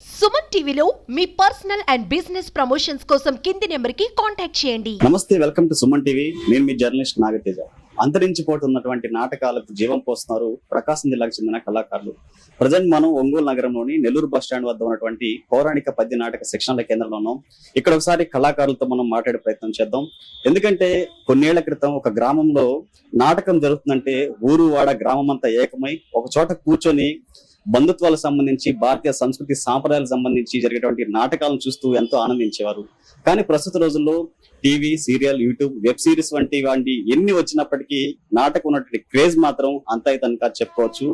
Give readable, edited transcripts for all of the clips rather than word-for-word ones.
సుమన్ టీవీలో మీ personal and business promotions కోసం కింది నెంబర్కి కాంటాక్ట్ చేయండి. నమస్తే, వెల్కమ్ టు సుమన్ టీవీ. నేను మీ జర్నలిస్ట్ నాగతేజ. అంతరించిపోతున్నటువంటి నాటకాలకు జీవం పోస్తున్నారు ప్రకాశం జిల్లాకు చెందిన కళాకారులు. ప్రజెంట్ మనం ఒంగోలు నగరంలోని నెల్లూరు బస్ స్టాండ్ వద్ద ఉన్నటువంటి పౌరాణిక పద్య నాటక శిక్షణల కేంద్రంలో ఉన్నాం. ఇక్కడ ఒకసారి కళాకారులతో మనం మాట్లాడే ప్రయత్నం చేద్దాం. ఎందుకంటే కొన్నేళ్ల క్రితం ఒక గ్రామంలో నాటకం జరుగుతుందంటే ఊరు వాడ గ్రామం అంతా ఏకమై ఒక చోట కూర్చొని బంధుత్వాలకు సంబంధించి భారతీయ సంస్కృతి సాంప్రదాయాలకు సంబంధించి జరిగేటువంటి నాటకాలను చూస్తూ ఎంతో ఆనందించేవారు. కానీ ప్రస్తుత రోజుల్లో TV, serial, YouTube, web series వంటి ఎన్ని వచ్చినప్పటికీ నాటకం ఉన్నటువంటి క్రేజ్ మాత్రం అంతా ఇతనికా చెప్పుకోవచ్చు.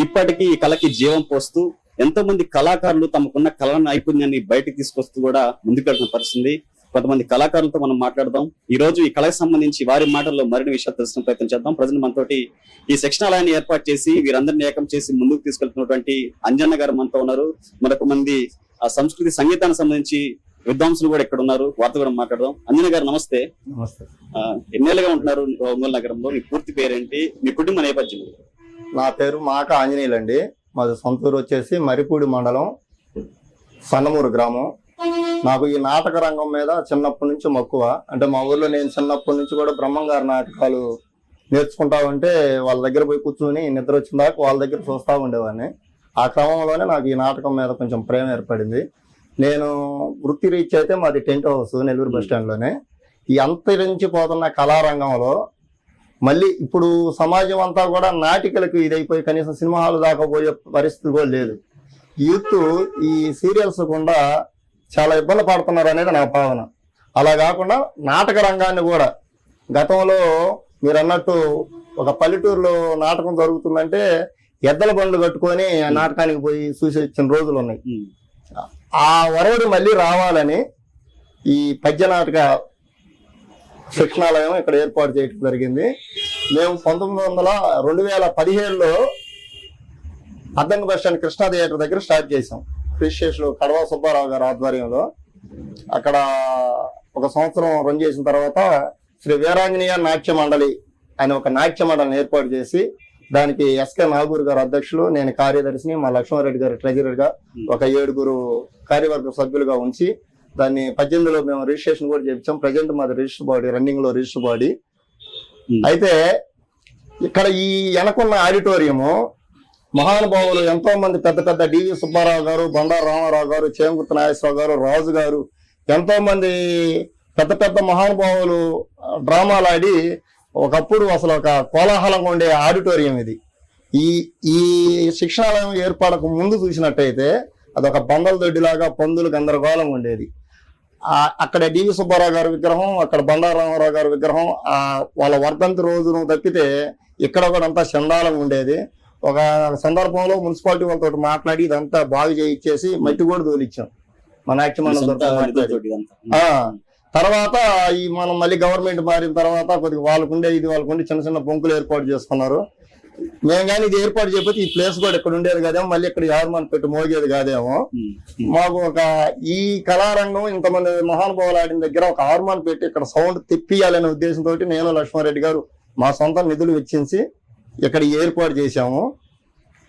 ఇప్పటికీ ఈ కళకి జీవం పోస్తూ ఎంతో మంది కళాకారులు తమకున్న కళ నైపుణ్యాన్ని బయటకు తీసుకొస్తూ కూడా ముందుకెళ్తున్న పరిస్థితి. కొంతమంది కళాకారులతో మనం మాట్లాడదాం. ఈ రోజు ఈ కళకు సంబంధించి వారి మాటల్లో మరిన్ని విషయాలు తెలుసుకునే ప్రయత్నం చేద్దాం. ప్రజెంట్ మనతోటి ఈ శిక్షణాలయాన్ని ఏర్పాటు చేసి వీరందరినీ ఏకం చేసి ముందుకు తీసుకెళ్తున్నటువంటి అంజన్న గారు మనతో ఉన్నారు. మరొక మంది ఆ సంస్కృతి సంగీతానికి సంబంధించి విద్వాంసులు కూడా ఇక్కడ ఉన్నారు. వారితో కూడా మాట్లాడదాం. అంజన్న గారు నమస్తే. నమస్తే. ఎన్నేళ్ళుగా ఉంటున్నారు ఒంగోలు నగరంలో? మీ పూర్తి పేరేంటి? మీ కుటుంబ నేపథ్యం? నా పేరు మాక ఆంజనేయులు అండి. మాది సొంతూరు వచ్చేసి మరిపూడి మండలం, సన్నమూరు గ్రామం. నాకు ఈ నాటక రంగం మీద చిన్నప్పటి నుంచి మక్కువ. అంటే మా ఊర్లో నేను చిన్నప్పటి నుంచి కూడా బ్రహ్మంగారి నాటకాలు నేర్చుకుంటా ఉంటే వాళ్ళ దగ్గర పోయి కూర్చుని నిద్ర వచ్చిన దాకా వాళ్ళ దగ్గర చూస్తూ ఉండేవాడిని. ఆ క్రమంలోనే నాకు ఈ నాటకం మీద కొంచెం ప్రేమ ఏర్పడింది. నేను వృత్తి రీచ్ అయితే మాది టెంట్ హౌస్ నెల్లూరు బస్ స్టాండ్లోనే. ఈ అంతరించిపోతున్న కళారంగంలో మళ్ళీ ఇప్పుడు సమాజం అంతా కూడా నాటికలకు ఇదైపోయి కనీసం సినిమా హాల్ దాకా పోయే పరిస్థితి కూడా లేదు. యూత్ ఈ సీరియల్స్ కూడా చాలా ఇబ్బంది పడుతున్నారు అనేది నా భావన. అలా కాకుండా నాటక రంగాన్ని కూడా గతంలో మీరు అన్నట్టు ఒక పల్లెటూరులో నాటకం జరుగుతుందంటే ఎద్దల బండ్లు కట్టుకొని ఆ నాటకానికి పోయి చూసి వచ్చిన రోజులు ఉన్నాయి. ఆ వరవడి మళ్ళీ రావాలని ఈ పద్య నాటక శిక్షణాలయం ఇక్కడ ఏర్పాటు చేయడం జరిగింది. మేము 2017లో Addanki bus stand Krishna theatre దగ్గర స్టార్ట్ చేసాం. క్రిస్టేషన్లో కడవ సుబ్బారావు గారి ఆధ్వర్యంలో అక్కడ ఒక సంవత్సరం రన్ చేసిన తర్వాత శ్రీ వీరాంజనేయ నాట్య మండలి అని ఒక నాట్య మండలిని ఏర్పాటు చేసి దానికి ఎస్కే నాగూర్ గారు అధ్యక్షులు, నేను కార్యదర్శిని, మా లక్ష్మారెడ్డి గారు ట్రెజరర్గా ఒక 7 కార్యవర్గ సభ్యులుగా ఉంచి దాన్ని 18లో మేము రిజిస్ట్రేషన్ కూడా చేయించాం. ప్రజెంట్ మాది రిజిస్టర్ బాడీ, రన్నింగ్ లో రిజిస్టర్ బాడీ. అయితే ఇక్కడ ఈ వెనకున్న ఆడిటోరియము మహానుభావులు ఎంతో మంది పెద్ద పెద్ద డివి సుబ్బారావు గారు, బండారు రామారావు గారు, చేంగుర్తి నాగేశ్వరరావు గారు, రాజు గారు, ఎంతో మంది పెద్ద పెద్ద మహానుభావులు డ్రామాలు ఆడి ఒకప్పుడు అసలు ఒక కోలాహలంగా ఉండే ఆడిటోరియం ఇది. ఈ శిక్షణాలయం ఏర్పాటుకు ముందు చూసినట్టయితే అదొక బందల దొడ్డిలాగా పందులు గందరగోళంగా ఉండేది. అక్కడ డివి సుబ్బారావు గారి విగ్రహం, అక్కడ బండారు రామారావు గారి విగ్రహం, వాళ్ళ వర్ధంతి రోజును తప్పితే ఇక్కడ కూడా అంతా చండాలంగా ఉండేది. ఒక సందర్భంలో మున్సిపాలిటీ వాళ్ళతో మాట్లాడి ఇదంతా బాగు చేయించేసి మట్టి కూడా తోలిచ్చాం మా నాట్యమండలి. తర్వాత ఈ మనం మళ్ళీ గవర్నమెంట్ మారిన తర్వాత కొద్దిగా వాళ్ళకుండే చిన్న చిన్న బొంకులు ఏర్పాటు చేసుకున్నారు. మేము కానీ ఇది ఏర్పాటు చేయకపోతే ఈ ప్లేస్ కూడా ఇక్కడ ఉండేది కాదేమో, మళ్ళీ ఇక్కడ యార్మాన్ పెట్టి మోగేది కాదేమో. మాకు ఈ కళారంగం ఇంతమంది మహానుభావులు ఆడిన దగ్గర ఒక హార్మాన్ పెట్టి ఇక్కడ సౌండ్ తెప్పియాలనే ఉద్దేశంతో నేను లక్ష్మారెడ్డి గారు మా సొంత నిధులు వెచ్చించి ఇక్కడ ఏర్పాటు చేశాము.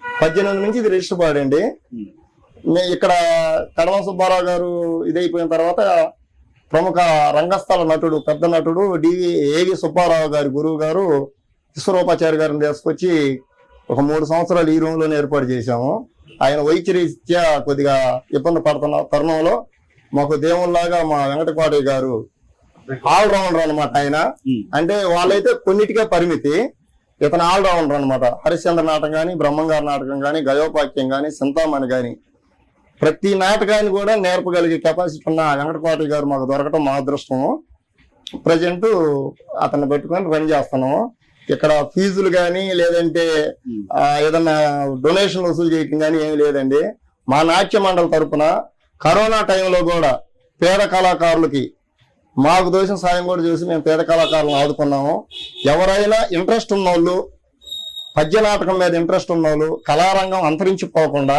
18 నుంచి ఇది రిజిస్టర్ పాడండి. ఇక్కడ కడవ సుబ్బారావు గారు ఇదైపోయిన తర్వాత ప్రముఖ రంగస్థల నటుడు, పెద్ద నటుడు ఏవి సుబ్బారావు గారి గురువు గారు విశ్వరూపాచారి గారిని తీసుకొచ్చి ఒక 3 సంవత్సరాలు ఈ రూమ్ లోనే ఏర్పాటు చేశాము. ఆయన వైద్యరీత్యా కొద్దిగా ఇబ్బంది పడుతున్న తరుణంలో మాకు దేవుళ్లాగా మా వెంకటపాటి గారు ఆల్రౌండర్ అనమాట. ఆయన అంటే వాళ్ళైతే కొన్నిటికే పరిమితి, ఇతను ఆల్రౌండర్ అనమాట. హరిశ్చంద్ర నాటకం కానీ, బ్రహ్మంగారి నాటకం కానీ, గయోపాక్యం కానీ, చింతామణి కానీ ప్రతి నాటకాన్ని కూడా నేర్పగలిగే కెపాసిటీ ఉన్న వెంకటపాటి గారు మాకు దొరకటం మా అదృష్టము. ప్రజెంట్ అతన్ని పెట్టుకొని రన్ చేస్తున్నాము. ఇక్కడ ఫీజులు కానీ లేదంటే ఏదన్నా డొనేషన్ వసూలు చేయటం కానీ ఏమి లేదండి. మా నాట్య మండలి తరఫున కరోనా టైంలో కూడా పేద కళాకారులకి మాకు దోసిన సాయం కూడా చేసి మేము పేద కళాకారులను ఆదుకున్నాము. ఎవరైనా ఇంట్రెస్ట్ ఉన్నోళ్ళు, పద్య నాటకం మీద ఇంట్రెస్ట్ ఉన్నోళ్ళు, కళారంగం అంతరించిపోకుండా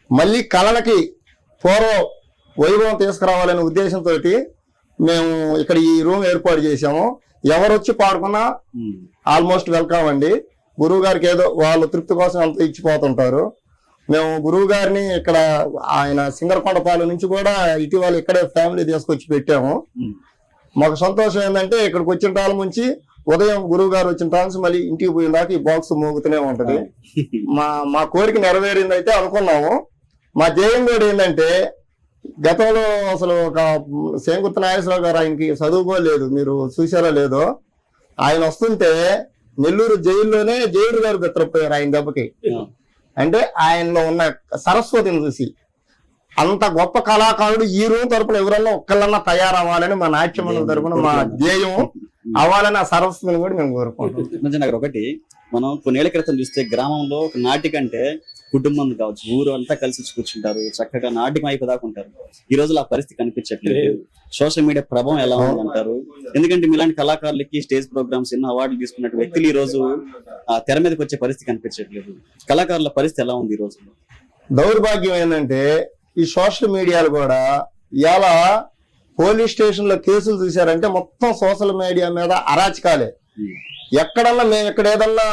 మళ్ళీ కళలకి పూర్వ వైభవం తీసుకురావాలనే ఉద్దేశంతో మేము ఇక్కడ ఈ రూమ్ ఏర్పాటు చేశాము. ఎవరు వచ్చి పాడుకున్నా ఆల్మోస్ట్ వెల్కమ్ అండి. గురువు గారికి ఏదో వాళ్ళ తృప్తి కోసం అంత ఇచ్చిపోతుంటారు. మేము గురువు గారిని ఇక్కడ ఆయన సింగరకొండపాలెం నుంచి కూడా ఇటీవల ఇక్కడే ఫ్యామిలీ తీసుకొచ్చి పెట్టాము. మాకు సంతోషం ఏంటంటే ఇక్కడికి వచ్చిన కాలం నుంచి ఉదయం గురువు గారు వచ్చిన కాలం నుంచి మళ్ళీ ఇంటికి పోయిన దాకా ఈ బాక్స్ మోగుతూనే ఉంటది. మా కోరిక నెరవేరింది అయితే అనుకున్నాము. మా ధ్యేయం కూడా ఏంటంటే గతంలో అసలు ఒక సేంకుర్తి నాగేశ్వరరావు గారు, ఆయనకి చదువుకోలేదు, మీరు చూసారో లేదో, ఆయన వస్తుంటే నెల్లూరు జైల్లోనే జైలు గారు బెత్తరపోయారు ఆయన దెబ్బకి. అంటే ఆయనలో ఉన్న సరస్వతిని చూసి అంత గొప్ప కళాకారుడు ఈ రూమ్ తరపున ఎవరన్నా ఒక్కళ్ళన్నా తయారవ్వాలని మా నాట్యమండలి తరపున మా ధ్యేయం అవ్వాలని ఆ సరస్వతిని కూడా మేము కోరుకుంటాం. ఒకటి మనం కొన్నేళ్ల క్రితం చూస్తే గ్రామంలో ఒక నాటికంటే కుటుంబం కావచ్చు, ఊరు అంతా కలిసి వచ్చి కూర్చుంటారు, చక్కగా నాటికం అయిపోదాకా ఉంటారు. ఈ రోజులు ఆ పరిస్థితి కనిపించట్లేదు. సోషల్ మీడియా ప్రభావం ఎలా ఉందంటారు? ఎందుకంటే మీలాంటి కళాకారులకి స్టేజ్ ప్రోగ్రామ్స్ ఎన్నో అవార్డులు తీసుకున్న వ్యక్తులు ఈ రోజు తెర మీదకి వచ్చే పరిస్థితి కనిపించట్లేదు. కళాకారుల పరిస్థితి ఎలా ఉంది ఈ రోజు? దౌర్భాగ్యం ఏంటంటే ఈ సోషల్ మీడియాలు కూడా ఇలా పోలీస్ స్టేషన్ లో కేసులు చూశారంటే మొత్తం సోషల్ మీడియా మీద అరాచకాలే. ఎక్కడన్నా మేము ఇక్కడ ఏదన్నా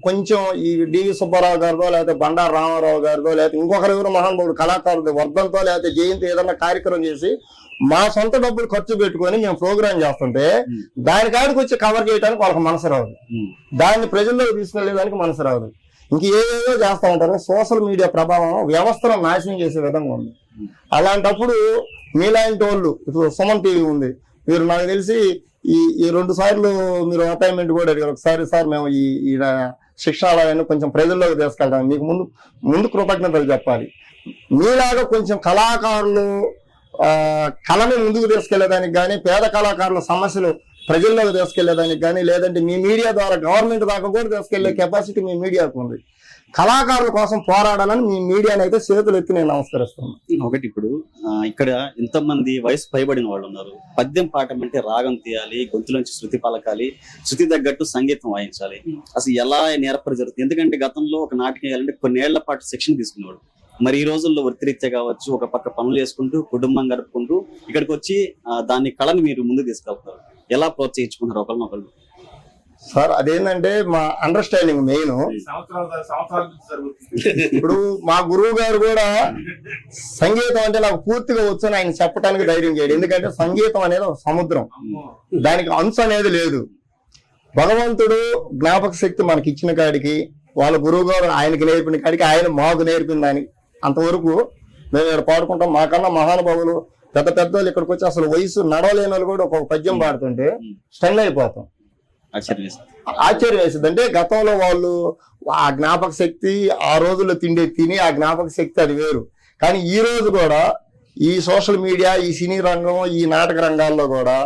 కొంచెం ఈ డివి సుబ్బారావు గారిదో లేకపోతే బండారు రామారావు గారిదో లేకపోతే ఇంకొకరు ఎవరు మహానుభావుడు కళాకారుడు వర్ధంతో లేకపోతే జయంతి ఏదన్నా కార్యక్రమం చేసి మా సొంత డబ్బులు ఖర్చు పెట్టుకొని మేము ప్రోగ్రామ్ చేస్తుంటే దానికాడికి వచ్చి కవర్ చేయడానికి వాళ్ళకి మనసు రాదు, దాన్ని ప్రజల్లోకి తీసుకెళ్లేదానికి మనసు రాదు. ఇంక ఏదేదో చేస్తూ ఉంటారు. సోషల్ మీడియా ప్రభావం వ్యవస్థను నాశనం చేసే విధంగా ఉంది. అలాంటప్పుడు మీలాంటి వాళ్ళు, ఇప్పుడు సుమన్ టీవీ ఉంది, మీరు నాకు తెలిసి ఈ 2 సార్లు మీరు అపాయింట్మెంట్ కూడా అడిగారు. ఒకసారి సార్ మేము ఈ శిక్షణాలయాన్ని కొంచెం ప్రజల్లోకి తీసుకెళ్తాం, మీకు ముందు కృతజ్ఞతలు చెప్పాలి. మీలాగా కొంచెం కళాకారులు కళని ముందుకు తీసుకెళ్లేదానికి కానీ, పేద కళాకారుల సమస్యలు ప్రజల్లోకి తీసుకెళ్లేదానికి కానీ, లేదంటే మీ మీడియా ద్వారా గవర్నమెంట్ దాకా కూడా తీసుకెళ్లే కెపాసిటీ మీ మీడియాకు ఉంది. కళాకారుల కోసం పోరాడాలని మీ మీడియాని అయితే చేతులు ఎత్తి నేను నమస్కరిస్తున్నాను. ఒకటి, ఇప్పుడు ఇక్కడ ఎంతమంది వయసు పైబడిన వాళ్ళు ఉన్నారు. పద్యం పాఠం అంటే రాగం తీయాలి, గొంతులోంచి శృతి పలకాలి, శృతి తగ్గట్టు సంగీతం వాయించాలి. అసలు ఎలా నేర్పరి జరుగుతుంది? ఎందుకంటే గతంలో ఒక నాటకం వేయాలంటే కొన్నేళ్ల పాటు శిక్షణ తీసుకునేవాడు. మరి ఈ రోజుల్లో వృత్తిరీత్యా కావచ్చు, ఒక పక్క పనులు చేసుకుంటూ కుటుంబం గడుపుకుంటూ ఇక్కడికి వచ్చి దాని కళని మీరు ముందు తీసుకెళ్తారు. ఎలా ప్రోత్సహించుకుంటారు ఒకరినొకరు? సార్ అదేంటంటే మా అండర్స్టాండింగ్ మెయిన్. ఇప్పుడు మా గురువు గారు కూడా సంగీతం అంటే నాకు పూర్తిగా వచ్చని ఆయన చెప్పడానికి ధైర్యం చేయడు. ఎందుకంటే సంగీతం అనేది ఒక సముద్రం, దానికి అంశం అనేది లేదు. భగవంతుడు జ్ఞాపక శక్తి మనకి ఇచ్చిన కాడికి, వాళ్ళ గురువు గారు ఆయనకి నేర్పిన కాడికి, ఆయన మాకు నేర్పిన దానికి అంతవరకు మేము ఇక్కడ పాడుకుంటాం. మాకన్నా మహానుభావులు పెద్ద వాళ్ళు ఇక్కడికి వచ్చి అసలు వయసు నడవలేని వాళ్ళు కూడా ఒక పద్యం పాడుతుంటే స్టన్ అయిపోతాం. ఆశ్చర్యం వేసింది. అంటే గతంలో వాళ్ళు ఆ జ్ఞాపక శక్తి ఆ రోజుల్లో తిని ఆ జ్ఞాపక శక్తి అది వేరు. కానీ ఈ రోజు కూడా ఈ సోషల్ మీడియా, ఈ సినీ రంగం, ఈ నాటక రంగాల్లో కూడా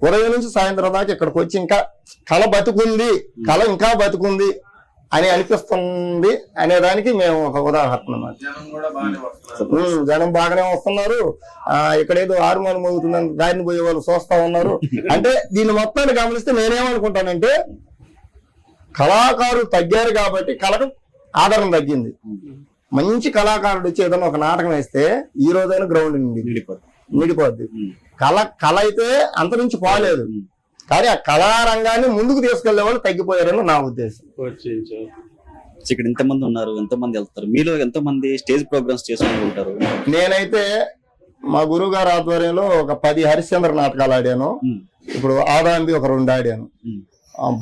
ఉదయం నుంచి సాయంత్రం దాకా ఇక్కడికి వచ్చి ఇంకా కళ బతుకుంది, కళ ఇంకా బతుకుంది అని అనిపిస్తుంది అనేదానికి మేము ఒక ఉదాహరణ. జనం బాగానే వస్తున్నారు. ఇక్కడేదో ఆరుమాను మోగుతుందని దారిని పోయే వాళ్ళు చూస్తా ఉన్నారు. అంటే దీన్ని మొత్తాన్ని గమనిస్తే నేనేమనుకుంటానంటే కళాకారులు తగ్గారు కాబట్టి కళకు ఆదరణ తగ్గింది. మంచి కళాకారుడు వచ్చి ఏదైనా ఒక నాటకం వేస్తే ఈ రోజైనా గ్రౌండ్ నిండిపోద్ది. కళ అయితే అంతరించి పోలేదు, కానీ ఆ కళారంగాన్ని ముందుకు తీసుకెళ్లే వాళ్ళు తగ్గిపోయారని నా ఉద్దేశం. ఇక్కడ ఎంతమంది ఉన్నారు, ఎంతమంది వెళ్తారు? మీలో ఎంతమంది స్టేజ్ ప్రోగ్రామ్స్ చేసుకుని ఉంటారు? నేనైతే మా గురువు గారి ఆధ్వర్యంలో ఒక 10 హరిశ్చంద్ర నాటకాలు ఆడాను. ఇప్పుడు ఆదాంబి ఒక 2 ఆడాను.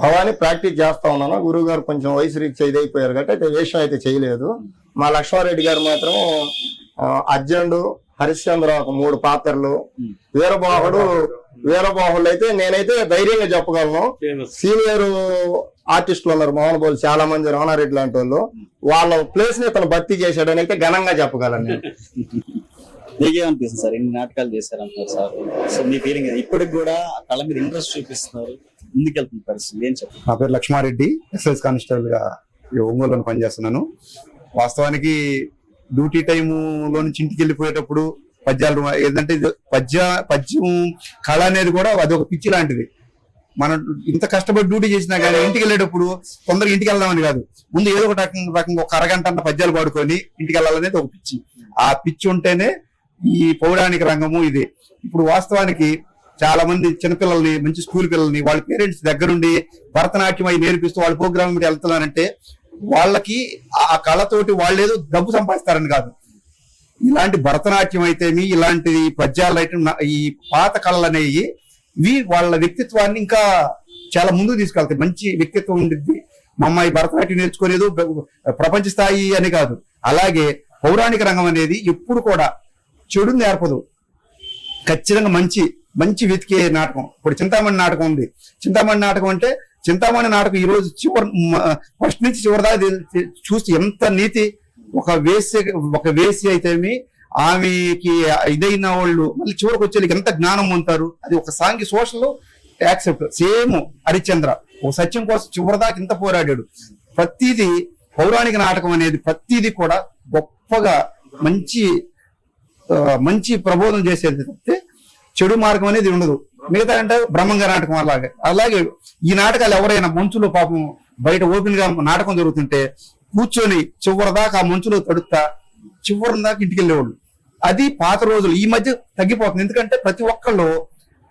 భవాని ప్రాక్టీస్ చేస్తా ఉన్నాను. గురువు గారు కొంచెం వయసు రీచ్ అయిపోయారు కాబట్టి అయితే వేషం అయితే చేయలేదు. మా లక్ష్మారెడ్డి గారు మాత్రం అర్జునుడు, హరిశ్చంద్ర ఒక 3 పాత్రలు, వీరబాహుడు అయితే నేనైతే ధైర్యంగా చెప్పగలను. సీనియర్ ఆర్టిస్టులు ఉన్నారు మహానుభావులు చాలా మంది, రామారెడ్డి లాంటి వాళ్ళు, వాళ్ళ ప్లేస్ ని తను భర్తీ చేశాడని అయితే ఘనంగా చెప్పగలను నేను. మీకేమనిపిస్తుంది సార్? ఎన్ని నాటకాలు చేశారంటారు సార్? సో మీ ఫీలింగ్ ఇప్పటికి కూడా కళ మీద ఇంట్రెస్ట్ చూపిస్తున్నారు, ముందుకెళ్తున్న పరిస్థితి ఏం చెప్పారు? నా పేరు లక్ష్మారెడ్డి, ఎస్ఎస్ కానిస్టేబుల్ గా ఒంగోలులో పనిచేస్తున్నాను. వాస్తవానికి డ్యూటీ టైములో నుంచి ఇంటికి వెళ్ళిపోయేటప్పుడు పద్యాలు ఏంటంటే పద్యం కళ అనేది కూడా అదొక పిచ్చి లాంటిది. మనం ఇంత కష్టపడి డ్యూటీ చేసినా కానీ ఇంటికి వెళ్ళేటప్పుడు తొందరగా ఇంటికి వెళ్దామని కాదు, ముందు ఏదో ఒక రకంగా ఒక అరగంట అంత పద్యాలు పాడుకొని ఇంటికి వెళ్ళాలనేది ఒక పిచ్చి. ఆ పిచ్చి ఉంటేనే ఈ పౌరాణిక రంగము ఇదే. ఇప్పుడు వాస్తవానికి చాలా మంది చిన్నపిల్లల్ని, మంచి స్కూల్ పిల్లల్ని వాళ్ళ పేరెంట్స్ దగ్గరుండి భరతనాట్యం అవి నేర్పిస్తూ వాళ్ళ ప్రోగ్రామ్ మీద వెళ్తున్నారంటే వాళ్ళకి ఆ కళతోటి వాళ్ళు ఏదో డబ్బు సంపాదిస్తారని కాదు. ఇలాంటి భరతనాట్యం అయితేమి, ఇలాంటి పద్యాలు అయితే ఈ పాత కళలు అనేవి వాళ్ళ వ్యక్తిత్వాన్ని ఇంకా చాలా ముందుకు తీసుకెళ్తాయి. మంచి వ్యక్తిత్వం ఉండిద్ది. మా అమ్మాయి భరతనాట్యం నేర్చుకోలేదు ప్రపంచ స్థాయి అని కాదు. అలాగే పౌరాణిక రంగం అనేది ఎప్పుడు కూడా చెడు నేర్పదు. ఖచ్చితంగా మంచి మంచి వెతికే నాటకం. ఇప్పుడు చింతామణి నాటకం ఉంది. చింతామణి నాటకం అంటే చింతామణి నాటకం ఈ రోజు ఫస్ట్ నుంచి చివరి దాకా చూస్తే ఎంత నీతి. ఒక వేసి అయితేమి ఆమెకి ఇదైన వాళ్ళు మళ్ళీ చివరికి వచ్చేకి ఎంత జ్ఞానం ఉంటారు. అది ఒక సాంఘిక సోషల్ యాక్సెప్ట్. సేమ్ హరిశ్చంద్ర ఒక సత్యం కోసం చివరిదాకా ఇంత పోరాడాడు. ప్రతిదీ పౌరాణిక నాటకం అనేది ప్రతిదీ కూడా గొప్పగా మంచి ప్రబోధం చేసేది తప్పితే చెడు మార్గం అనేది ఉండదు. మిగతా అంటే బ్రహ్మంగా నాటకం అలాగే ఈ నాటకాలు ఎవరైనా మంచులో పాపం బయట ఓపెన్ గా నాటకం జరుగుతుంటే కూర్చొని చివరిదాకా ఆ మంచులో తడుస్తా చివరి దాకా ఇంటికి వెళ్ళేవాళ్ళు. అది పాత రోజులు. ఈ మధ్య తగ్గిపోతుంది. ఎందుకంటే ప్రతి ఒక్కళ్ళు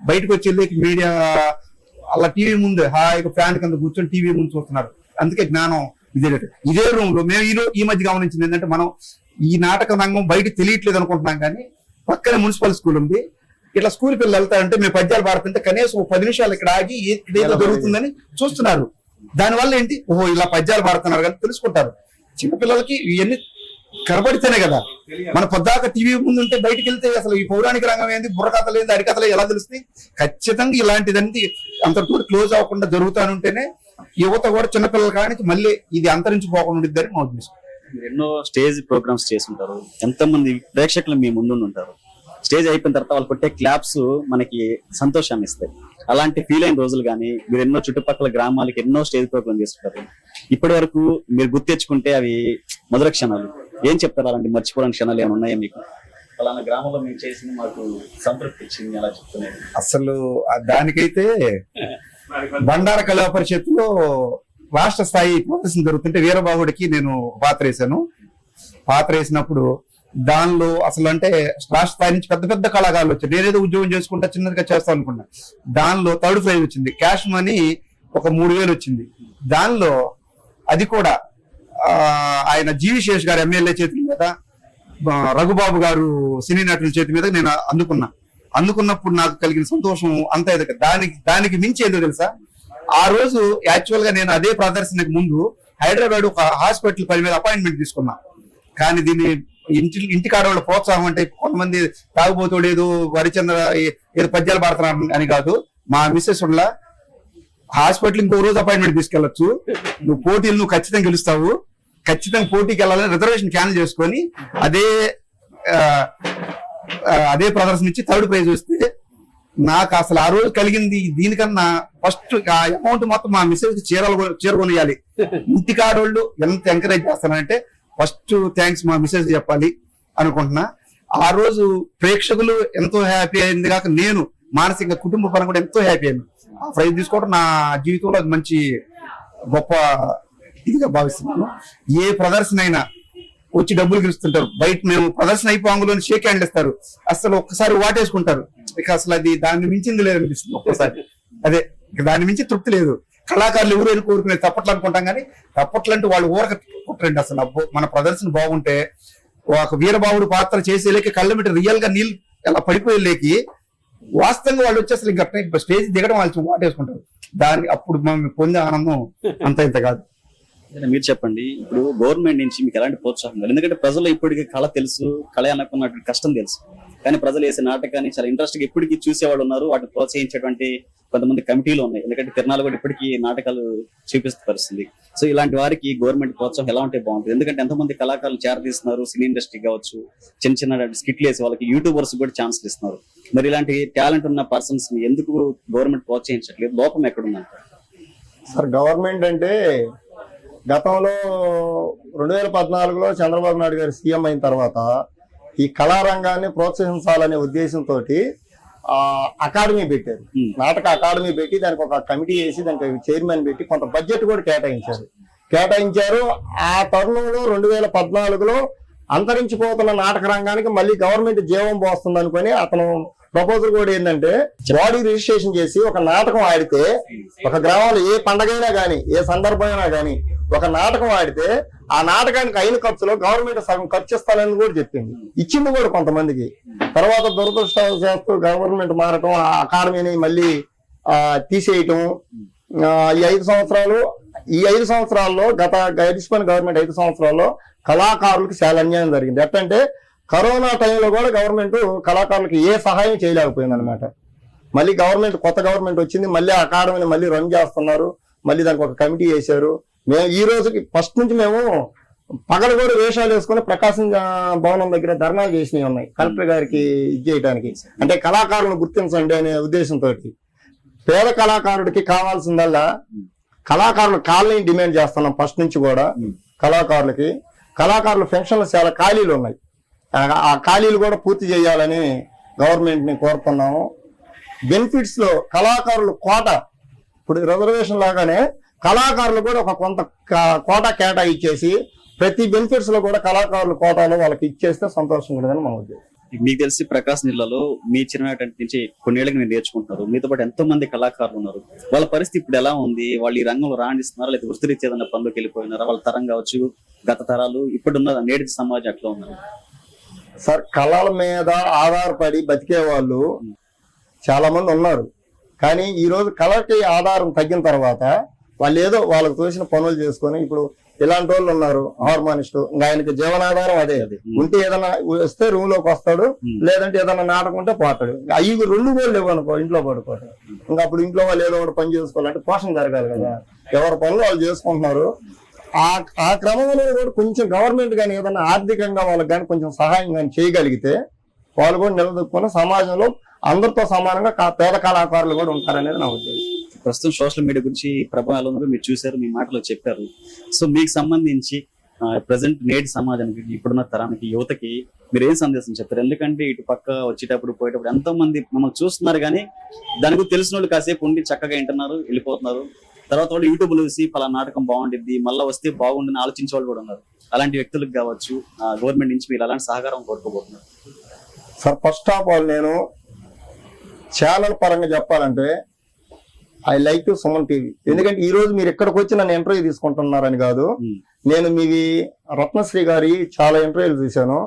బయటకు వచ్చి మీడియా అలా టీవీ ముందు హాయిగా ఫ్యాన్ కింద కూర్చొని టీవీ ముందు చూస్తున్నారు. అందుకే జ్ఞానం ఇదే రూమ్ లో మేము ఈ మధ్య గమనించింది ఏంటంటే, మనం ఈ నాటక రంగం బయట తెలియట్లేదు అనుకుంటున్నాం, కానీ పక్కనే మున్సిపల్ స్కూల్ ఉంది. ఇట్లా స్కూల్ పిల్లలు వెళ్తారంటే మేము పద్యాలు పాడుతుంటే కనీసం 10 నిమిషాలు ఇక్కడ ఆగి ఏదో జరుగుతుందని చూస్తున్నారు. దానివల్ల ఏంటి, ఓహో ఇలా పద్యాలు పాడుతున్నారు కానీ తెలుసుకుంటారు. చిన్నపిల్లలకి ఇవన్నీ కనబడితేనే కదా. మన పొద్దాక టీవీ ముందు ఉంటే బయటకు వెళ్తే అసలు ఈ పౌరాణిక రంగం ఏంది, బుర్రకథలు ఏంది, అరికథలు ఎలా తెలుస్తాయి? ఖచ్చితంగా ఇలాంటిదంతా అంతటితో క్లోజ్ అవ్వకుండా జరుగుతానుంటేనే యువత కూడా చిన్నపిల్లలు కానీ మళ్ళీ ఇది అంతరించిపోకుండా ఉండిద్దని మా ఉద్దేశం. మీరు ఎన్నో స్టేజ్ ప్రోగ్రామ్స్ చేస్తుంటారు. ఎంతమంది ప్రేక్షకులు మీ ముందు ఉంటారు. స్టేజ్ అయిపోయిన తర్వాత వాళ్ళు కొట్టే క్లాప్స్ మనకి సంతోషాన్ని ఇస్తాయి. అలాంటి ఫీల్ అయిన రోజులు కానీ మీరు ఎన్నో చుట్టుపక్కల గ్రామాలకి ఎన్నో స్టేజ్ ప్రోగ్రామ్ చేస్తుంటారు. ఇప్పటి వరకు మీరు గుర్తెచ్చుకుంటే అవి మధుర క్షణాలు. ఏం చెప్తారు? అలాంటి మర్చిపోలేని క్షణాలు ఏమైనా ఉన్నాయా మీకు? అలానా గ్రామంలో మేము చేసింది మాకు సంతృప్తి ఇచ్చింది అలా చెప్తున్నాయి. అసలు దానికైతే బండార కళా పరిషత్తులో రాష్ట్ర స్థాయి ప్రదర్శన జరుగుతుంటే వీరబాహుడికి నేను పాత్ర వేసినప్పుడు దానిలో అసలు అంటే రాష్ట్ర స్థాయి నుంచి పెద్ద పెద్ద కళాకారులు వచ్చారు. నేనేదో ఉద్యోగం చేసుకుంటా చిన్నదిగా చేస్తాను అనుకున్నా. దానిలో థర్డ్ ప్రైజ్ వచ్చింది. క్యాష్ మనీ ఒక 3,000 వచ్చింది. దానిలో అది కూడా ఆయన జీవి శేష్ గారు ఎమ్మెల్యే చేతుల మీద, రఘుబాబు గారు సినీ నటుల చేతి మీద నేను అందుకున్నప్పుడు నాకు కలిగిన సంతోషం అంతా ఎదగ. దానికి మించి ఏదో తెలుసా, ఆ రోజు యాక్చువల్ గా నేను అదే ప్రదర్శనకు ముందు హైదరాబాద్ ఒక హాస్పిటల్ పని మీద అపాయింట్మెంట్ తీసుకున్నా. కానీ దీన్ని ఇంటికాడ వాళ్ళ ప్రోత్సాహం అంటే కొంతమంది తాగుబోతుడు ఏదో హరిచంద్ర ఏదో పద్యాలు పాడుతున్నారు అని కాదు. మా మిస్సెస్ వల్ల హాస్పిటల్ ఇంకో రోజు అపాయింట్మెంట్ తీసుకెళ్లొచ్చు, నువ్వు పోటీలు నువ్వు ఖచ్చితంగా గెలుస్తావు, ఖచ్చితంగా పోటీకి వెళ్ళాలని రిజర్వేషన్ క్యాన్సిల్ చేసుకొని అదే ప్రదర్శన ఇచ్చి థర్డ్ ప్రైజ్ వస్తే నాకు అసలు ఆ రోజు కలిగింది దీనికన్నా ఫస్ట్ ఆ అమౌంట్ మొత్తం మా మిస్సెస్ చేరుకొనియాలి. ఇంటికాడోళ్ళు ఎంత ఎంకరేజ్ చేస్తానంటే ఫస్ట్ థ్యాంక్స్ మా మిస్సెస్ చెప్పాలి అనుకుంటున్నా. ఆ రోజు ప్రేక్షకులు ఎంతో హ్యాపీ అయింది కాక నేను మానసికంగా కుటుంబ పరంగా కూడా ఎంతో హ్యాపీ అయింది. ఆ ప్రైజ్ తీసుకోవడం నా జీవితంలో అది మంచి గొప్ప ఇదిగా భావిస్తున్నాను. ఏ ప్రదర్శన అయినా వచ్చి డబ్బులు గెలుస్తుంటారు. బయట మేము ప్రదర్శన అయిపోంగులోని షేక్ హ్యాండ్ ఇస్తారు, అసలు ఒక్కసారి వాటేసుకుంటారు. ఇక అసలు అది దాన్ని మించింది లేదనిపిస్తుంది ఒక్కసారి. అదే దాన్ని మించి తృప్తి లేదు. కళాకారులు ఎవరైనా కోరుకునేది తప్పట్లు అనుకుంటాం, కానీ తప్పట్లు అంటే వాళ్ళు ఊరక కుట్టరండి. అసలు మన ప్రదర్శన బాగుంటే ఒక వీరబావుడు పాత్ర చేసేలేక కళ్ళ మీద రియల్ గా నీళ్ళు ఎలా పడిపోయేలేకి వాస్తవంగా వాళ్ళు వచ్చేసరికి ఇంకా స్టేజ్ దిగడం వాళ్ళు వాటేసుకుంటారు. అప్పుడు మనం పొందే ఆనందం అంత ఇంత కాదు. మీరు చెప్పండి, ఇప్పుడు గవర్నమెంట్ నుంచి మీకు ఎలాంటి ప్రోత్సాహం లేదు? ఎందుకంటే ప్రజలు ఇప్పటికీ కళ తెలుసు, కళ అనుకున్నటువంటి కష్టం తెలుసు, కానీ ప్రజలు వేసే నాటకాన్ని చాలా ఇంట్రెస్ట్ గా ఇప్పటికీ చూసేవాళ్ళు ఉన్నారు. వాటిని ప్రోత్సహించేటువంటి కొంతమంది కమిటీలు ఉన్నాయి. ఎందుకంటే తిరణాలు కూడా ఇప్పటికీ నాటకాలు చూపిస్తూ పరిస్థితి. సో ఇలాంటి వారికి గవర్నమెంట్ ప్రోత్సాహం ఎలా ఉంటే బాగుంటుంది? ఎందుకంటే ఎంతమంది కళాకారులు చేరదీస్తున్నారు, సినీ ఇండస్ట్రీ కావచ్చు, చిన్న చిన్న స్కిట్లు వేసి వాళ్ళకి యూట్యూబర్స్ కూడా ఛాన్స్లు ఇస్తున్నారు. మరి ఇలాంటి టాలెంట్ ఉన్న పర్సన్స్ ని ఎందుకు గవర్నమెంట్ ప్రోత్సహించట్లేదు? లోపం ఎక్కడుందంట సార్? గవర్నమెంట్ అంటే గతంలో 2014లో చంద్రబాబు నాయుడు గారు సీఎం అయిన తర్వాత ఈ కళారంగాన్ని ప్రోత్సహించాలనే ఉద్దేశంతో అకాడమీ పెట్టారు. నాటక అకాడమీ పెట్టి దానికి ఒక కమిటీ వేసి దానికి చైర్మన్ పెట్టి కొంత బడ్జెట్ కూడా కేటాయించారు. ఆ తరుణంలో 2014లో అంతరించిపోతున్న నాటక రంగానికి మళ్ళీ గవర్నమెంట్ జీవం పోస్తుంది అనుకుని అతను ప్రపోజల్ కూడా ఏంటంటే బాడీ రిజిస్ట్రేషన్ చేసి ఒక నాటకం ఆడితే, ఒక గ్రామంలో ఏ పండగైనా గానీ ఏ సందర్భమైనా గానీ ఒక నాటకం ఆడితే ఆ నాటకానికి అయిన ఖర్చులో గవర్నమెంట్ సగం ఖర్చు ఇస్తానని కూడా చెప్పింది, ఇచ్చింది కూడా కొంతమందికి. తర్వాత దురదృష్టవశాత్తు గవర్నమెంట్ మారటం, ఆ అకాడమీని మళ్ళీ తీసేయటం. ఈ 5 సంవత్సరాల్లో గడిచిపోయిన గవర్నమెంట్ 5 సంవత్సరాల్లో కళాకారులకు చాలా అన్యాయం జరిగింది. ఎట్టంటే కరోనా టైంలో కూడా గవర్నమెంట్ కళాకారులకు ఏ సహాయం చేయలేకపోయింది అనమాట. మళ్ళీ కొత్త గవర్నమెంట్ వచ్చింది, మళ్ళీ అకాడమీని మళ్ళీ రన్ చేస్తున్నారు, మళ్ళీ దానికి ఒక కమిటీ వేశారు. మేము ఈ రోజుకి ఫస్ట్ నుంచి మేము పగలు కూడా వేషాలు వేసుకుని ప్రకాశం భవనం దగ్గర ధర్నాలు చేసినవి ఉన్నాయి కలెక్టర్ గారికి ఇది చేయడానికి. అంటే కళాకారులను గుర్తించండి అనే ఉద్దేశంతో. పేద కళాకారుడికి కావాల్సిందల్లా కళాకారుల కాలనీ డిమాండ్ చేస్తున్నాం ఫస్ట్ నుంచి కూడా. కళాకారుల పెన్షన్లు చాలా ఖాళీలు ఉన్నాయి, ఆ ఖాళీలు కూడా పూర్తి చేయాలని గవర్నమెంట్ ని కోరుతున్నాము. బెనిఫిట్స్ లో కళాకారులు కోట, ఇప్పుడు రిజర్వేషన్ లాగానే కళాకారులు కూడా ఒక కొంత కోట కేటాయించేసి ప్రతి బెనిఫిట్స్ లో కూడా కళాకారుల కోటాలో వాళ్ళకి ఇచ్చేస్తే సంతోషంగా ఉండదని మా ఉద్దేశం. మీకు తెలిసి ప్రకాశం జిల్లాలో మీ చిన్ననాటి నుంచి కొన్నేళ్ళకి మీరు నేర్చుకుంటున్నారు, మీతో పాటు ఎంతో మంది కళాకారులు ఉన్నారు. వాళ్ళ పరిస్థితి ఇప్పుడు ఎలా ఉంది? వాళ్ళు ఈ రంగంలో రాణిస్తున్నారా, లేదా వృత్తిరీత్యా ఏదైనా పనులకు వెళ్ళిపోయినారా? వాళ్ళ తరం కావచ్చు, గత తరాలు, ఇప్పుడున్న నేటి సమాజం ఎట్లా ఉన్నారు? సార్, కళల మీద ఆధారపడి బతికే వాళ్ళు చాలా మంది ఉన్నారు. కానీ ఈ రోజు కళకి ఆధారం తగ్గిన తర్వాత వాళ్ళు ఏదో వాళ్ళకు తోసిన పనులు చేసుకొని, ఇప్పుడు ఇలాంటి వాళ్ళు ఉన్నారు హార్మోనిస్ట్, ఆయనకి జీవనాధారం అదే. ఉంటే ఏదైనా వస్తే రూమ్ లోకి వస్తాడు, లేదంటే ఏదైనా నాటకం ఉంటే పోతాడు. అవి 2 గోళ్ళు ఇవ్వనుకో ఇంట్లో పడుకోవడం. ఇంకా అప్పుడు ఇంట్లో వాళ్ళు ఏదో ఒకటి పని చేసుకోవాలంటే పోషణ జరగాలి కదా, ఎవరి పనులు వాళ్ళు చేసుకుంటున్నారు. ఆ క్రమంలో కూడా కొంచెం గవర్నమెంట్ కానీ ఏదైనా ఆర్థికంగా వాళ్ళకి కానీ కొంచెం సహాయం కానీ చేయగలిగితే వాళ్ళు కూడా నిలదొక్కుని సమాజంలో అందరితో సమానంగా పేద కళాకారులు కూడా ఉంటారనేది నా ఉద్దేశం. ప్రస్తుతం సోషల్ మీడియా గురించి ప్రభావాలు మీరు చూశారు, మీ మాటలో చెప్పారు. సో మీకు సంబంధించి ప్రజెంట్ నేటి సమాజానికి, ఇప్పుడున్న తరానికి, యువతకి మీరు ఏం సందేశం చెప్తారు? ఎందుకంటే ఇటు పక్క వచ్చేటప్పుడు పోయేటప్పుడు ఎంతో మంది మమ్మల్ని చూస్తున్నారు, కానీ దాని గురించి తెలిసిన వాళ్ళు కాసేపు ఉండి చక్కగా వింటున్నారు, వెళ్ళిపోతున్నారు. తర్వాత వాళ్ళు యూట్యూబ్ లో చూసి పలా నాటకం బాగుండిద్ది, మళ్ళీ వస్తే బాగుండని ఆలోచించే వాళ్ళు కూడా ఉన్నారు. అలాంటి వ్యక్తులకు కావచ్చు గవర్నమెంట్ నుంచి మీరు అలాంటి సహకారం కోరుకోబోతున్నారు? సార్, ఫస్ట్ ఆఫ్ ఆల్ నేను ఛానల్ పరంగా చెప్పాలంటే I like to Suman TV. ఎందుకంటే ఈ రోజు మీరు ఎక్కడికి వచ్చి నన్ను ఇంటర్వ్యూ తీసుకుంటున్నారని కాదు, నేను మీవి రత్నశ్రీ గారి చాలా ఇంటర్వ్యూలు చూశాను.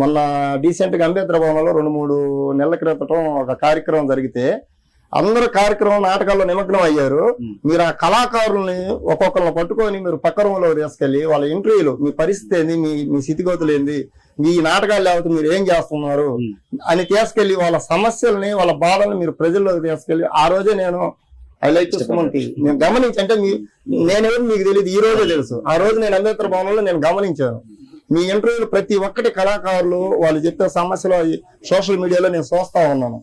మొన్న డీసెంట్ గా అంబేద్కర్ భవనంలో 2-3 నెలల క్రితం ఒక కార్యక్రమం జరిగితే అందరూ కార్యక్రమం నాటకాల్లో నిమగ్నం అయ్యారు. మీరు ఆ కళాకారుల్ని ఒక్కొక్కరిని పట్టుకొని మీరు పక్క రూమ్లో తీసుకెళ్లి వాళ్ళ ఇంటర్వ్యూలు, మీ పరిస్థితి ఏంది, మీ స్థితిగతులు ఏంది, మీ నాటకాలు లేకపోతే మీరు ఏం చేస్తున్నారు అని తీసుకెళ్లి వాళ్ళ సమస్యల్ని వాళ్ళ బాధల్ని మీరు ప్రజల్లోకి తీసుకెళ్లి, ఆ రోజే నేను I like to Suman TV నేను గమనించి, అంటే నేనెవరు మీకు తెలియదు, ఈ రోజే తెలుసు. ఆ రోజు నేను అంబేద్కర్ భవనంలో నేను గమనించాను మీ ఇంటర్వ్యూలు ప్రతి ఒక్కటి కళాకారులు వాళ్ళు చెప్పే సమస్యలు సోషల్ మీడియాలో నేను చూస్తా ఉన్నాను.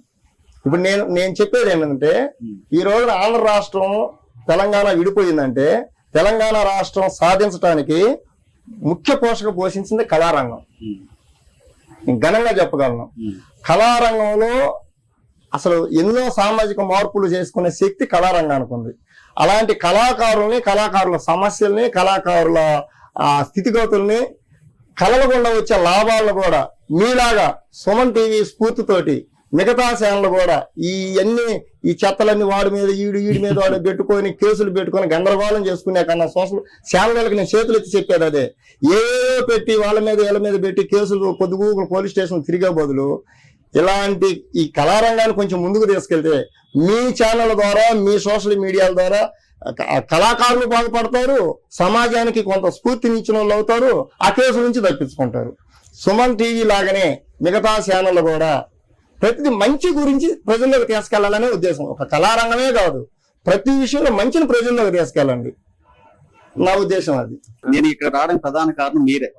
ఇప్పుడు నేను చెప్పేది ఏంటంటే, ఈ రోజున ఆంధ్ర రాష్ట్రం తెలంగాణ విడిపోయిందంటే తెలంగాణ రాష్ట్రం సాధించడానికి ముఖ్య పోషక పోషించింది కళారంగం. నేను ఘనంగా చెప్పగలను. కళారంగంలో అసలు ఎన్నో సామాజిక మార్పులు చేసుకునే శక్తి కళారంగానికి ఉంది. అలాంటి కళాకారుల్ని, కళాకారుల సమస్యల్ని, కళాకారుల స్థితిగతుల్ని, కళల గుండా వచ్చే లాభాలను కూడా మీలాగా సుమన్ టీవీ స్ఫూర్తితోటి మిగతా ఛానళ్ళు కూడా ఈ చెత్తలన్నీ వాడి మీద ఈడి మీద వాడు పెట్టుకొని కేసులు పెట్టుకొని గందరగోళం చేసుకునే కన్నా సోషల్ ఛానళ్ళకి నేను చేతులు ఎత్తి చెప్పేది అదే. ఏదో పెట్టి వాళ్ళ మీద వీళ్ళ మీద పెట్టి కేసులు పొద్దుగూకులు పోలీస్ స్టేషన్ తిరిగే బదులు ఇలాంటి ఈ కళారంగాన్ని కొంచెం ముందుకు తీసుకెళ్తే మీ ఛానల్ ద్వారా, మీ సోషల్ మీడియాల ద్వారా కళాకారులు బాగుపడతారు, సమాజానికి కొంత స్ఫూర్తినిచ్చిన వాళ్ళు అవుతారు, ఆ కేసు నుంచి తప్పించుకుంటారు. సుమన్ టీవీ లాగానే మిగతా ఛానళ్ళు కూడా ప్రతిదీ మంచి గురించి ప్రజల్లోకి తీసుకెళ్లాలనే ఉద్దేశం. ఒక కళారంగమే కాదు, ప్రతి విషయంలో మంచిని ప్రజల్లోకి తీసుకెళ్ళండి, నా ఉద్దేశం అది. నేను ఇక్కడ రావడానికి ప్రధాన కారణం మీరే.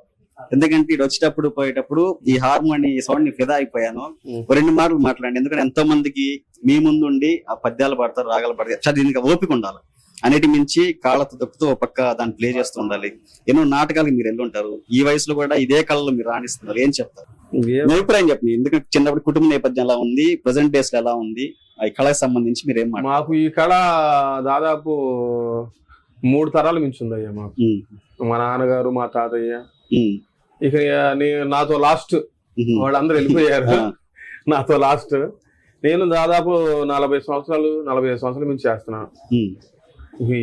ఎందుకంటే ఇటు వచ్చేటప్పుడు పోయేటప్పుడు ఈ హార్మోని సౌండ్ ని ఫిదా అయిపోయాను. 2 మాటలు మాట్లాడండి. ఎందుకంటే ఎంతో మందికి మీ ముందు ఉండి ఆ పద్యాలు పాడతారు, రాగాలు పాడతారు, దీనికి ఓపిక ఉండాలి. అన్నిటి మించి కాళ్ళతో దొక్కుతూ ఒక పక్క దాన్ని ప్లే చేస్తూ ఉండాలి. ఎన్నో నాటకాలకు మీరు వెళ్ళుంటారు, ఈ వయసులో కూడా ఇదే కళలో మీరు రాణిస్తున్నారు. ఏం చెప్తారు? మీ అభిప్రాయం చెప్పండి. ఎందుకంటే చిన్నప్పుడు కుటుంబ నేపథ్యం ఎలా ఉంది, ప్రజెంట్ డేస్ లో ఎలా ఉంది, ఈ కళకు సంబంధించి మీరు ఏం మాట్లాడారు? మాకు ఈ కళ దాదాపు 3 తరాలు మించుందయ్యా. మాకు మా నాన్నగారు, మా తాతయ్య, ఇక నాతో లాస్ట్ వాళ్ళందరూ వెళ్ళిపోయారు. నాతో లాస్ట్ నేను దాదాపు 45 సంవత్సరాల నుంచి చేస్తున్నాను.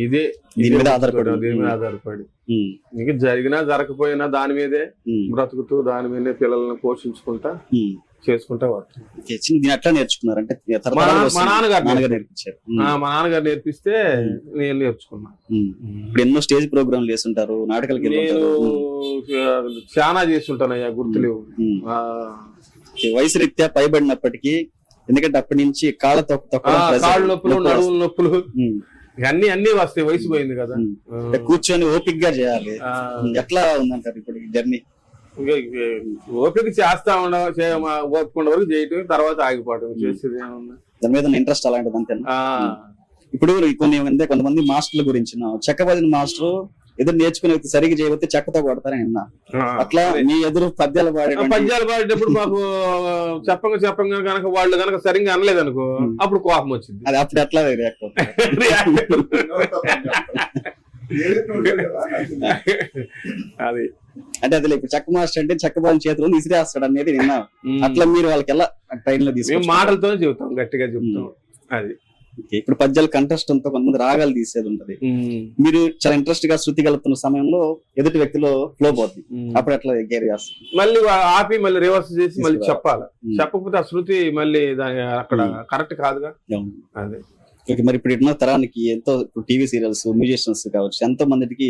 ఇదే దీని మీద ఆధారపడి దీని మీద ఆధారపడి ఇంకా జరిగినా జరగకపోయినా దాని మీదే బ్రతుకుతూ దాని మీదే పిల్లల్ని పోషించుకుంటా చేసుకుంటా వస్తాను. దీన్ని ఎట్లా నేర్చుకున్నారు అంటే మా నాన్నగారు నేర్పించారు. మా నాన్నగారు నేర్పిస్తే నేను నేర్చుకున్నా. ఇప్పుడు ఎన్నో స్టేజ్ ప్రోగ్రాంలు చేస్తుంటారు, నాటకాలకి నేను చాలా చేస్తుంటానయ్యా, గుర్తులేవు. వయసు రీత్యా పైబడినప్పటికీ, ఎందుకంటే అప్పటి నుంచి కాళ్ళ నొప్పులు, నడువుల నొప్పులు అన్ని వస్తాయి, వయసు పోయింది కదా. కూర్చొని ఓపిక్ గా చేయాలి. ఎట్లా ఉందంటారు ఇప్పుడు జర్నీ? ఓపిక చేస్తా ఓపిక వరకు చేయటం, తర్వాత ఆగిపోవటం, చేసేది ఏమన్నా దాని మీద ఇంట్రెస్ట్ అలాంటిది అంతే. ఇప్పుడు కొంతమంది మాస్టర్ల గురించి, చెక్కబదిన మాస్టర్ ఎదురు నేర్చుకునే వ్యక్తి సరిగ్గా చేయకపోతే చెక్కతో కొడతారని విన్నా. అట్లా మీ ఎదురు పద్యాలు పాడేటప్పుడు మాకు చెప్పంగా కనుక వాళ్ళు కనుక సరిగ్గా అనలేదు అనుకో, అప్పుడు కోపం వచ్చింది. అది అప్పుడు ఎట్లా రియాక్ట్ అది అంటే అది ఇప్పుడు చెక్క మాస్టర్ అంటే చెక్కబాని చేతిలో విసిరేస్తాడు అనేది విన్నా. అట్లా మీరు వాళ్ళకి ఎలా ట్రైన్ లో తీసుకు మాటలతోనే చెబుతాం, గట్టిగా చెబుతాం. అది ఇప్పుడు పద్యాలు కంటెస్టంతో కొంతమంది రాగాలు తీసేది ఉంటది. మీరు చాలా ఇంట్రెస్ట్ గా శృతి కలుపుతున్న సమయంలో ఎదుటి వ్యక్తిలో ఫ్లో పోతుంది, అప్పుడు ఎట్లా గేర్ చేస్తారు? మళ్ళీ ఆపి మళ్ళీ రివర్స్ చేసి మళ్ళీ చెప్పాలి. చెప్పకపోతే ఆ శృతి మళ్ళీ అక్కడ కరెక్ట్ కాదుగా. అదే మరి ఇప్పుడు ఇటున్న తరానికి ఎంతో టీవీ సీరియల్స్, మ్యూజిషియన్స్ కావచ్చు, ఎంతో మందికి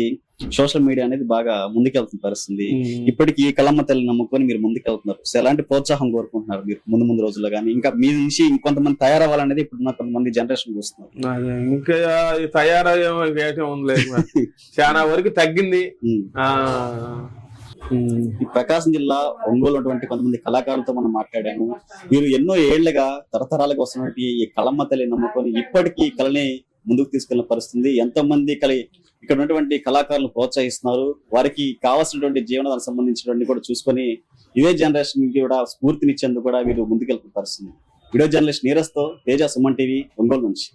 సోషల్ మీడియా అనేది బాగా ముందుకెళ్తున్న పరిస్థితి. ఇప్పటికీ కళమ్మ తల్లి నమ్ముకొని మీరు ముందుకెళ్తున్నారు. సో ఎలాంటి ప్రోత్సాహం కోరుకుంటున్నారు మీరు ముందు రోజుల్లో కానీ? ఇంకా మీ నుంచి ఇంకొంతమంది తయారవ్వాలనేది ఇప్పుడు కొంతమంది జనరేషన్ చూస్తున్నారు. ఇంకా తయారయ్యే ఉంది, చాలా వరకు తగ్గింది. ఈ ప్రకాశం జిల్లా ఒంగోలు అటువంటి కొంతమంది కళాకారులతో మనం మాట్లాడాము. వీరు ఎన్నో ఏళ్లుగా తరతరాలకు వస్తున్నటువంటి ఈ కళమ్మ తల్లి నమ్ముకొని ఇప్పటికీ కళని ముందుకు తీసుకెళ్లిన పరిస్థితి. ఎంతో మంది ఇక్కడ ఉన్నటువంటి కళాకారులను ప్రోత్సహిస్తున్నారు. వారికి కావాల్సినటువంటి జీవనానికి సంబంధించినటువంటి కూడా చూసుకొని ఇదే జనరేషన్ కి కూడా స్ఫూర్తినిచ్చేందుకు కూడా వీరు ముందుకెళ్తున్న పరిస్థితి. వీడియో జర్నలిస్ట్ నీరజ్ తో తేజ, సుమన్ టీవీ, ఒంగోలు నుంచి.